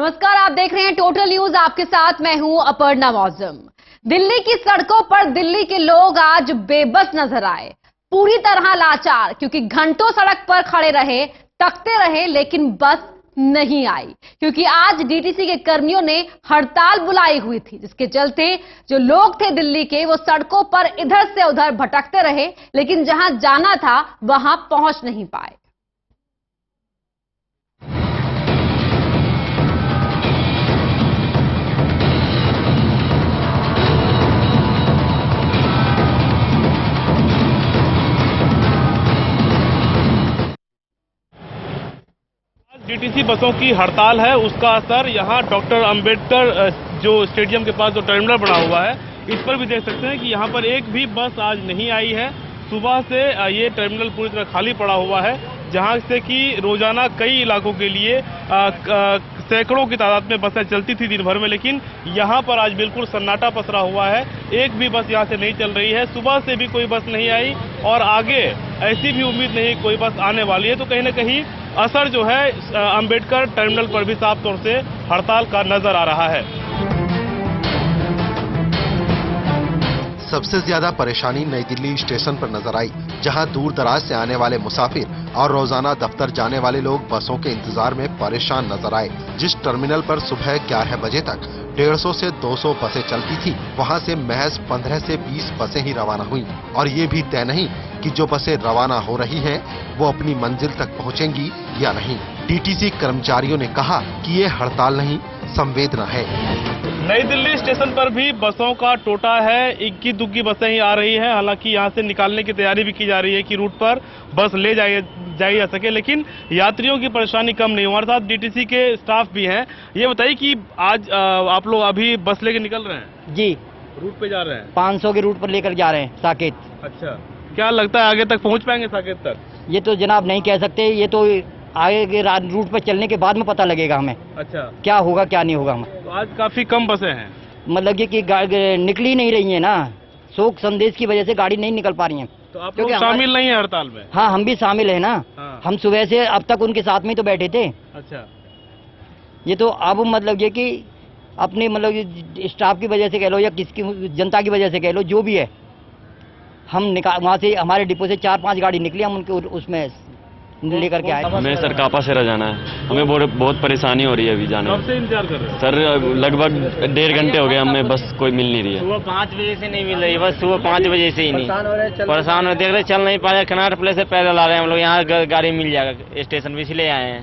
नमस्कार, आप देख रहे हैं टोटल न्यूज। आपके साथ मैं हूं अपर्णा मौजम। दिल्ली की सड़कों पर दिल्ली के लोग आज बेबस नजर आए, पूरी तरह लाचार, क्योंकि घंटों सड़क पर खड़े रहे, तकते रहे, लेकिन बस नहीं आई। क्योंकि आज डीटीसी के कर्मियों ने हड़ताल बुलाई हुई थी, जिसके चलते जो लोग थे दिल्ली के, वो सड़कों पर इधर से उधर भटकते रहे, लेकिन जहां जाना था वहां पहुंच नहीं पाए। डीटीसी बसों की हड़ताल है, उसका असर यहाँ डॉक्टर अंबेडकर जो स्टेडियम के पास जो टर्मिनल बना हुआ है, इस पर भी देख सकते हैं कि यहाँ पर एक भी बस आज नहीं आई है। सुबह से ये टर्मिनल पूरी तरह खाली पड़ा हुआ है, जहाँ से कि रोजाना कई इलाकों के लिए सैकड़ों की तादाद में बसें चलती थी दिन भर में, लेकिन यहाँ पर आज बिल्कुल सन्नाटा पसरा हुआ है। एक भी बस यहाँ से नहीं चल रही है, सुबह से भी कोई बस नहीं आई और आगे ऐसी भी उम्मीद नहीं कोई बस आने वाली है। तो कहीं ना कहीं असर जो है अंबेडकर टर्मिनल पर भी साफ तौर से हड़ताल का नजर आ रहा है। सबसे ज्यादा परेशानी नई दिल्ली स्टेशन पर नजर आई, जहां दूर दराज से आने वाले मुसाफिर और रोजाना दफ्तर जाने वाले लोग बसों के इंतजार में परेशान नजर आए। जिस टर्मिनल पर सुबह 11 बजे तक 150 से 200 बसें चलती थी, वहां से महज 15 से 20 बसें ही रवाना हुई और ये भी तय नहीं कि जो बसें रवाना हो रही हैं, वो अपनी मंजिल तक पहुंचेंगी या नहीं। डीटीसी कर्मचारियों ने कहा कि ये हड़ताल नहीं, संवेदना है। नई दिल्ली स्टेशन पर भी बसों का टोटा है, इक्की दुक्की बसें ही आ रही हैं। हालांकि यहाँ से निकालने की तैयारी भी की जा रही है कि रूट पर बस ले जाई जा सके, लेकिन यात्रियों की परेशानी कम नहीं। हमारे साथ डीटीसी के स्टाफ भी हैं। ये बताइए कि आज आप लोग अभी बस लेके निकल रहे हैं? जी, रूट पे जा रहे हैं। 500 के रूट पर लेकर जा रहे हैं साकेत। अच्छा, क्या लगता है आगे तक पहुँच पाएंगे साकेत तक? ये तो जनाब नहीं कह सकते, ये तो आगे के रूट पर चलने के बाद में पता लगेगा हमें। अच्छा, क्या होगा क्या नहीं होगा हमें। तो आज काफी कम बसें हैं, मतलब ये कि निकली नहीं रही है ना, शोक संदेश की वजह से गाड़ी नहीं निकल पा रही है। तो आप लोग शामिल नहीं है हड़ताल में? हाँ, हम भी शामिल है ना। हाँ। हम सुबह से अब तक उनके साथ में ही तो बैठे थे। अच्छा, ये तो अब मतलब ये कि अपनी मतलब स्टाफ की वजह से कह लो या किसकी जनता की वजह से कह लो, जो भी है, हम वहाँ से हमारे डिपो से 4-5 गाड़ी निकली, हम उनके उसमें लेकर के आए। हमें सर कापा सेरा जाना है, हमें बहुत परेशानी हो रही है अभी जाने में। कब से इंतजार कर रहे हैं? सर लगभग 1.5 घंटे हो गए, हमें बस कोई मिल नहीं रही है। सुबह 5 बजे से नहीं मिल रही, बस सुबह 5 बजे से ही नहीं। परेशान हो, देख रहे चल नहीं पा रहे, कनाट प्लेस से पैदल आ रहे हैं हम लोग। यहाँ गाड़ी मिल जाएगा स्टेशन भी, इसलिए आए हैं।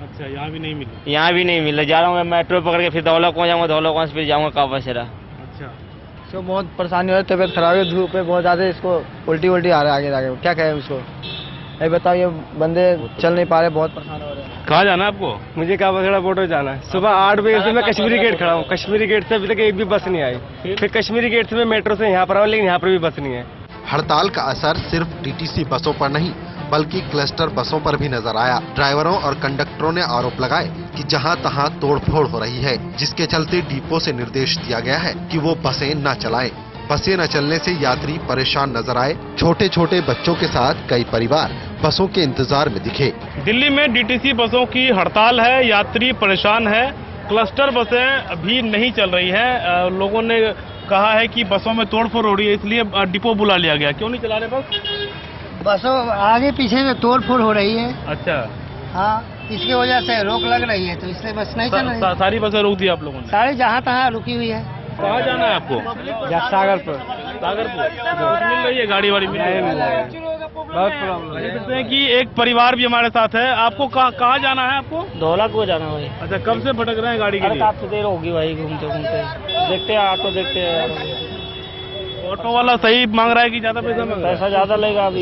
अच्छा, यहाँ भी नहीं मिला? यहाँ भी नहीं मिल रहा। जा रहा हूँ मेट्रो पकड़ के, फिर धौला को जाऊँगा, धौला को फिर जाऊँगा कापा सेरा। अच्छा, इसको बहुत परेशानी हो रही है, तबीयत खराब है, धूप है बहुत ज़्यादा, इसको उल्टी आ रहा है आगे आगे। क्या कहें उसको, ये बताओ, ये बंदे चल नहीं पा रहे, बहुत परेशान हो रहे हैं। कहाँ जाना है आपको? मुझे काबाखेड़ा बोटो जाना है। सुबह 8 बजे से मैं कश्मीरी गेट खड़ा हूँ, कश्मीरी गेट से अभी तक एक भी बस नहीं आई। फिर कश्मीरी गेट से मैं मेट्रो से यहाँ पर आऊँ, लेकिन यहाँ पर भी बस नहीं है। हड़ताल का असर सिर्फ डीटीसी बसों पर नहीं, बल्कि क्लस्टर बसों पर भी नजर आया। ड्राइवरों और कंडक्टरों ने आरोप लगाए कि जहां तहां तोड़फोड़ हो रही है, जिसके चलते डिपो से निर्देश दिया गया है कि वो बसें न चलाएं। बसें न चलने से यात्री परेशान नजर आए। छोटे छोटे बच्चों के साथ कई परिवार बसों के इंतजार में दिखे। दिल्ली में डीटीसी बसों की हड़ताल है, यात्री परेशान है, क्लस्टर बसें भी नहीं चल रही है। लोगों ने कहा है कि बसों में तोड़फोड़ हो रही है, इसलिए डिपो बुला लिया गया। क्यों नहीं चला रहे बस? बसों आगे पीछे से तोड़-फोड़ हो रही है। अच्छा, हाँ, इसकी वजह से रोक लग रही है, तो इसलिए बस नहीं चल रही है। सारी बसें रोक दी आप लोगों ने? सारी जहाँ तहाँ रुकी हुई है। कहाँ जाना है आपको? सागरपुर। कुछ मिल रही है, गाड़ी वाड़ी मिल रही है? बहुत प्रॉब्लम है। कहते हैं कि एक परिवार भी हमारे साथ है। आपको कहाँ जाना है आपको? धौला को जाना भाई। अच्छा, कब से भटक रहे हैं गाड़ी के लिए? काफी देर होगी भाई, घूमते घूमते। देखते हैं ऑटो, देखते हैं। ऑटो वाला सही मांग रहा है कि ज्यादा पैसा मांग रहा है? पैसा ज्यादा लेगा अभी।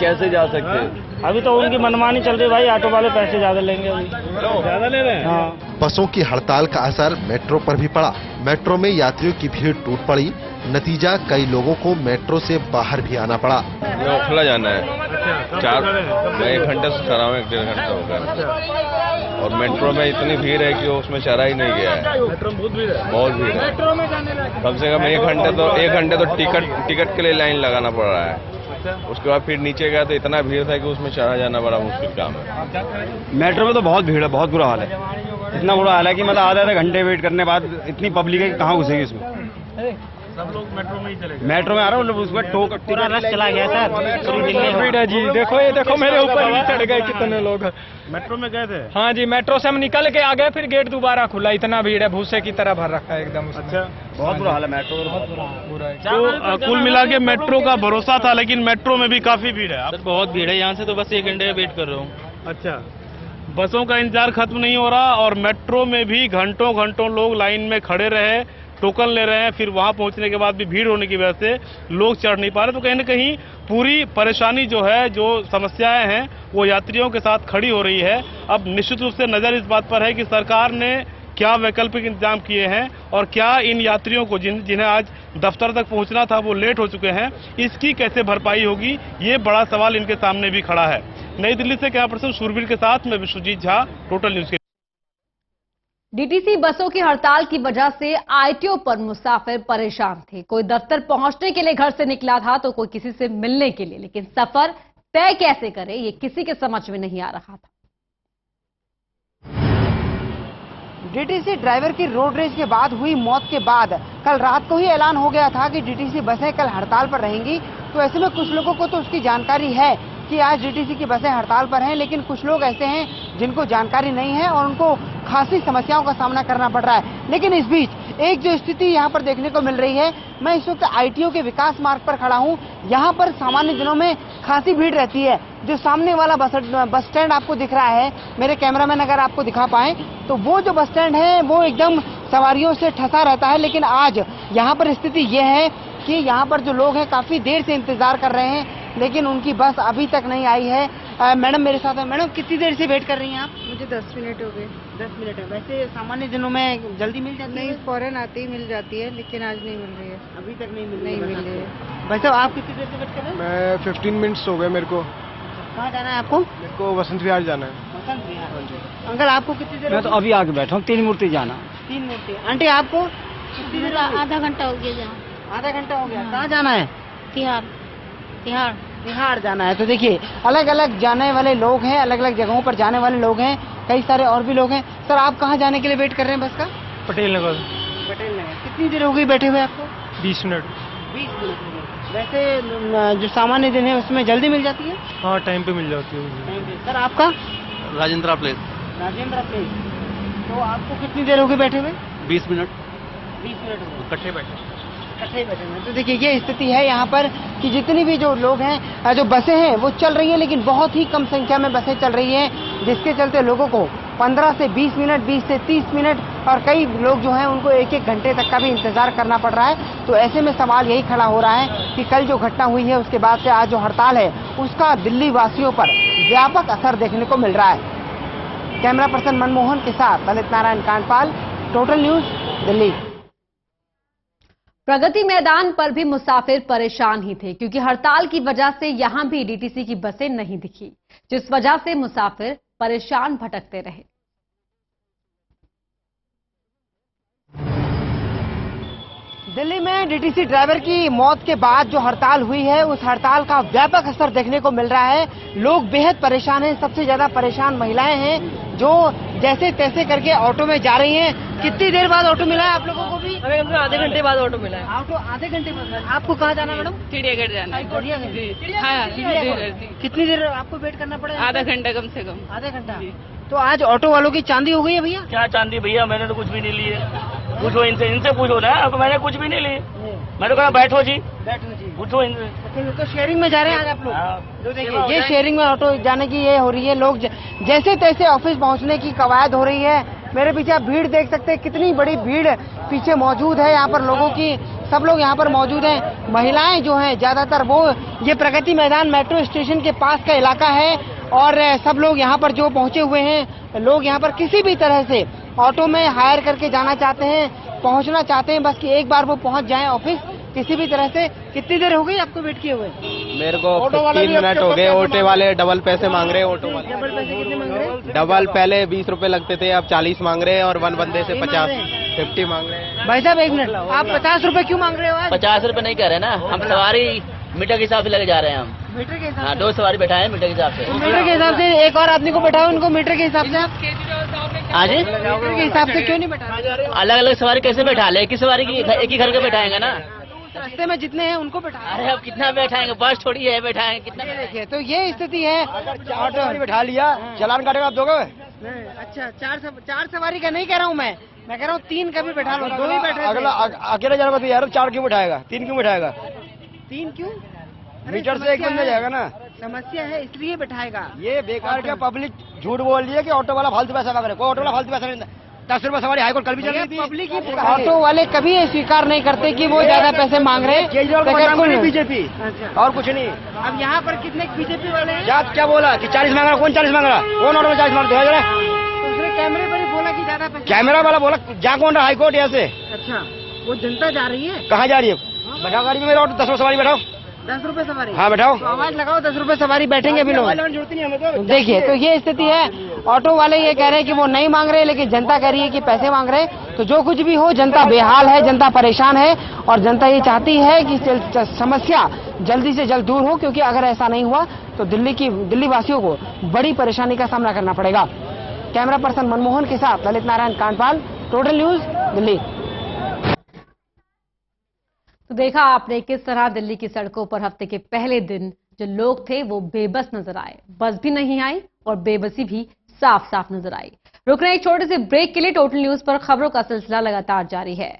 कैसे जा सकते हैं? अभी तो उनकी मनमानी चल रही है भाई, ऑटो वाले पैसे ज्यादा लेंगे अभी। ज्यादा ले रहे हैं? हाँ। बसों की हड़ताल का असर मेट्रो पर भी पड़ा। मेट्रो में यात्रियों की भीड़ टूट पड़ी। नतीजा, कई लोगों को मेट्रो से बाहर भी आना पड़ा। ओखला जाना है। मैं 1 घंटे से खड़ा हूँ, 1-1.5 घंटा होगा। और मेट्रो में इतनी भीड़ है कि उसमें चढ़ा ही नहीं गया है। मेट्रो में बहुत भीड़ है? बहुत भीड़ है। कम से कम 1 घंटे तो टिकट के लिए लाइन लगाना पड़ रहा है। उसके बाद फिर नीचे गया तो इतना भीड़ था कि उसमें चढ़ा जाना बड़ा मुश्किल काम है। मेट्रो में तो बहुत भीड़ है, बहुत बुरा हाल है। इतना बुरा हाल है कि मतलब आधे घंटे वेट करने बाद इतनी पब्लिक है कि कहाँ घुसेगी इसमें। सब लोग मेट्रो में ही चले गए। मेट्रो में आ रहा हूँ उसमें टोक पूरा रश चला गया सर, पूरी दिल्ली में। भीड़ है जी, देखो ये देखो मेरे ऊपर भी चढ़ गए कितने लोग। मेट्रो में गए थे? हाँ जी, मेट्रो से हम निकल के आ गए, फिर गेट दोबारा खुला, इतना भीड़ है भूसे की तरह भर रखा है एकदम उसमें। अच्छा, बहुत बुरा हाल है मेट्रो, पूरा है। तो कुल मिला के मेट्रो का भरोसा था, लेकिन मेट्रो में भी काफी भीड़ है। सर बहुत भीड़ है, यहाँ से तो बस 1 घंटे वेट कर रहा हूँ। अच्छा, बसों का इंतजार खत्म नहीं हो रहा और मेट्रो में भी घंटों घंटों लोग लाइन में खड़े रहे, टोकन ले रहे हैं, फिर वहां पहुंचने के बाद भी भीड़ होने की वजह से लोग चढ़ नहीं पा रहे। तो कहीं ना कहीं पूरी परेशानी जो है, जो समस्याएं हैं, वो यात्रियों के साथ खड़ी हो रही है। अब निश्चित रूप से नजर इस बात पर है कि सरकार ने क्या वैकल्पिक इंतजाम किए हैं और क्या इन यात्रियों को जिन्हें आज दफ्तर तक पहुंचना था वो लेट हो चुके हैं, इसकी कैसे भरपाई होगी, ये बड़ा सवाल इनके सामने भी खड़ा है। नई दिल्ली से कैमरा पर्सन शूरवीर के साथ मैं विश्वजीत झा, टोटल न्यूज के। डीटीसी बसों की हड़ताल की वजह से आईटीओ पर मुसाफिर परेशान थे। कोई दफ्तर पहुंचने के लिए घर से निकला था तो कोई किसी से मिलने के लिए, लेकिन सफर तय कैसे करे ये किसी के समझ में नहीं आ रहा था। डीटीसी ड्राइवर की रोड रेज के बाद हुई मौत के बाद कल रात को ही ऐलान हो गया था कि डीटीसी बसें कल हड़ताल पर रहेंगी। तो ऐसे में कुछ लोगों को तो उसकी जानकारी है कि आज डीटीसी की बसें हड़ताल पर हैं, लेकिन कुछ लोग ऐसे हैं जिनको जानकारी नहीं है और उनको खासी समस्याओं का सामना करना पड़ रहा है। लेकिन इस बीच एक जो स्थिति यहाँ पर देखने को मिल रही है, मैं इस वक्त आईटीओ के विकास मार्ग पर खड़ा हूँ। यहाँ पर सामान्य दिनों में खासी भीड़ रहती है। जो सामने वाला बस स्टैंड आपको दिख रहा है, मेरे कैमरामैन अगर आपको दिखा पाए तो वो जो बस स्टैंड है वो एकदम सवारियों से ठसा रहता है। लेकिन आज यहाँ पर स्थिति ये है कि यहाँ पर जो लोग हैं काफी देर से इंतजार कर रहे हैं, लेकिन उनकी बस अभी तक नहीं आई है। मैडम मेरे साथ है। मैडम कितनी देर से वेट कर रही हैं आप? मुझे 10 मिनट हो गए। 10 मिनट है। वैसे सामान्य दिनों में जल्दी मिल जाती है? नहीं, फौरन आते ही मिल जाती है, लेकिन आज नहीं मिल रही है। अभी तक नहीं मिल रही है। वैसे आप कितनी देर से वेट कर रहे हैं? मैं 15 मिनट्स हो गए मेरे को। कहाँ जाना है आपको? मेरे को वसंत विहार जाना है। वसंत विहार। अंकल आपको कितनी देर? मैं तो अभी आके बैठा हूँ, 3 मूर्ति जाना। 3 मूर्ति। आंटी आपको कितनी देर? आधा घंटा हो गया। आधा घंटा हो गया। कहाँ जाना है? तिहाड़ बिहार जाना है। तो देखिए अलग अलग जाने वाले लोग हैं, अलग अलग जगहों पर जाने वाले लोग हैं, कई सारे और भी लोग हैं। सर आप कहाँ जाने के लिए वेट कर रहे हैं बस का? पटेल नगर। पटेल नगर। कितनी देर हो गई बैठे हुए आपको? 20 मिनट। 20 मिनट। वैसे जो सामान्य दिन है उसमें जल्दी मिल जाती है? हाँ, टाइम पे मिल जाती है। सर आपका? राजेंद्रा प्लेस। राजेंद्रा प्लेस। तो आपको कितनी देर हो गई बैठे हुए? 20 मिनट। 20 मिनट हो गए इकट्ठे बैठे। तो देखिए ये स्थिति है यहाँ पर कि जितनी भी जो लोग हैं, जो बसें हैं वो चल रही हैं, लेकिन बहुत ही कम संख्या में बसें चल रही हैं, जिसके चलते लोगों को 15 से 20 मिनट, 20 से 30 मिनट और कई लोग जो हैं उनको 1-1 घंटे तक का भी इंतजार करना पड़ रहा है। तो ऐसे में सवाल यही खड़ा हो रहा है कि कल जो घटना हुई है उसके बाद से आज जो हड़ताल है उसका दिल्ली वासियों पर व्यापक असर देखने को मिल रहा है। कैमरा पर्सन मनमोहन के साथ ललित नारायण कांडपाल, टोटल न्यूज, दिल्ली। प्रगति मैदान पर भी मुसाफिर परेशान ही थे, क्योंकि हड़ताल की वजह से यहां भी डीटीसी की बसें नहीं दिखी, जिस वजह से मुसाफिर परेशान भटकते रहे। दिल्ली में डीटीसी ड्राइवर की मौत के बाद जो हड़ताल हुई है उस हड़ताल का व्यापक असर देखने को मिल रहा है। लोग बेहद परेशान हैं। सबसे ज्यादा परेशान महिलाएं हैं जो जैसे तैसे करके ऑटो में जा रही हैं। कितनी देर बाद ऑटो मिला है आप लोगों को भी? हमें आधे घंटे बाद ऑटो मिला है। ऑटो आधे घंटे बाद। आपको कहाँ जाना मैडम? चिड़ियाघर जाना है। कितनी देर आपको वेट करना पड़ेगा? आधा घंटा कम से कम। आधा घंटा। तो आज ऑटो वालों की चांदी हो गई है भैया? क्या चांदी भैया, मैंने तो कुछ भी नहीं ली है। पूछो इनसे पूछो ना, अब मैंने कुछ भी नहीं ली। मैंने तो कहा बैठो जी, पूछो इनसे। तो शेयरिंग में जा रहे हैं आज आप लोग? तो देखिए ये शेयरिंग में ऑटो जाने की ये हो रही है। लोग जैसे तैसे ऑफिस पहुंचने की कवायद हो रही है। मेरे पीछे आप भीड़ देख सकते हैं, कितनी बड़ी भीड़ पीछे मौजूद है यहाँ पर लोगों की। सब लोग यहाँ पर मौजूद हैं। महिलाएं जो हैं ज्यादातर वो, ये प्रगति मैदान मेट्रो स्टेशन के पास का इलाका है और सब लोग यहाँ पर जो पहुंचे हुए हैं, लोग यहाँ पर किसी भी तरह से ऑटो में हायर करके जाना चाहते हैं, पहुंचना चाहते हैं, बस कि एक बार वो पहुंच जाएं ऑफिस किसी भी तरह से। कितनी देर हो गई आपको वेट किए हुए? मेरे को 15 मिनट हो गए। ऑटो वाले डबल पैसे मांग रहे हैं। ऑटो वाले डबल पैसे कितने मांग रहे हैं? डबल पहले 20 रुपए लगते थे, अब 40 मांग रहे हैं और 1 बंदे से 50 मांग रहे हैं। भाई साहब एक मिनट, आप 50 रुपए क्यों मांग रहे हो आज? 50 रुपए नहीं कह रहे ना, हम सवारी मीटर के हिसाब से लेके जा रहे हैं हम। मीटर के हिसाब हाँ, से? 2 सवारी बैठाए हैं मीटर के हिसाब से। तो मीटर के हिसाब से एक और आदमी को बैठाओ, उनको मीटर के हिसाब से। हाँ जी, मीटर के हिसाब से क्यों नहीं बैठा? अलग अलग सवारी कैसे बैठा ले? एक ही सवारी की एक ही घर के बैठाएंगे ना। रास्ते में जितने हैं उनको बैठा। अरे अब कितना बैठाएंगे, बस थोड़ी है बैठाएंगे, कितना देखिए, तो ये स्थिति है। ऑटो बैठा लिया, चलान काटेगा आप दोगे? अच्छा, चार सवारी का नहीं कह रहा हूँ मैं कह रहा हूँ 3 का भी बैठा लो, 2 ही बैठे। अगला अकेले जाएगा तो यार 4 क्यों बैठाएगा, 3 क्यों बैठाएगा? 3 क्यों? मीटर से एक बंदा जाएगा ना। समस्या है इसलिए बैठाएगा। ये बेकार के पब्लिक झूठ बोल रही है कि ऑटो वाला फालतू पैसा मांग रहा है। कोई ऑटो वाला फालतू पैसा नहीं, 10 रुपए सवारी हाईकोर्ट कल भी चल रही थी। पब्लिक ही ऑटो वाले कभी ये स्वीकार नहीं करते कि वो ज्यादा पैसे मांग रहे हैं। केजरीवाल बीजेपी और कुछ नहीं। अब यहाँ पर कितने बीजेपी वाले हैं? जात क्या बोला कि 40 मांग रहा? कौन 40 मांग रहा? कौन ऑटो में 40 मांग रहा? दूसरे कैमरे पर ही बोला कि ज्यादा पैसे। कैमरा वाला बोला जा कौन रहा हाईकोर्ट यहाँ से? अच्छा, वो जनता जा रही है। कहाँ जा रही है? बैठाओ गाड़ी में, मेरा ऑटो 10 रुपए सवारी बैठाओ। 10 रुपए सवारी? हाँ बैठाओ। तो आवाज लगाओ, 10 रुपए सवारी बैठेंगे भी लोग। जरूरत नहीं हमें तो। देखिए, तो ये स्थिति है। ऑटो वाले ये कह रहे हैं कि वो नहीं मांग रहे, लेकिन जनता कह रही है कि पैसे मांग रहे हैं। तो जो कुछ भी हो, जनता बेहाल है, जनता परेशान है और जनता ये चाहती है कि समस्या जल्दी से जल्द दूर हो, क्योंकि अगर ऐसा नहीं हुआ तो दिल्ली वासियों को बड़ी परेशानी का सामना करना पड़ेगा। कैमरा पर्सन मनमोहन के साथ ललित नारायण कांडपाल, टोटल न्यूज, दिल्ली। तो देखा आपने किस तरह दिल्ली की सड़कों पर हफ्ते के पहले दिन जो लोग थे वो बेबस नजर आए। बस भी नहीं आई और बेबसी भी साफ साफ नजर आई। रुक रहे एक छोटे से ब्रेक के लिए। टोटल न्यूज पर खबरों का सिलसिला लगातार जारी है।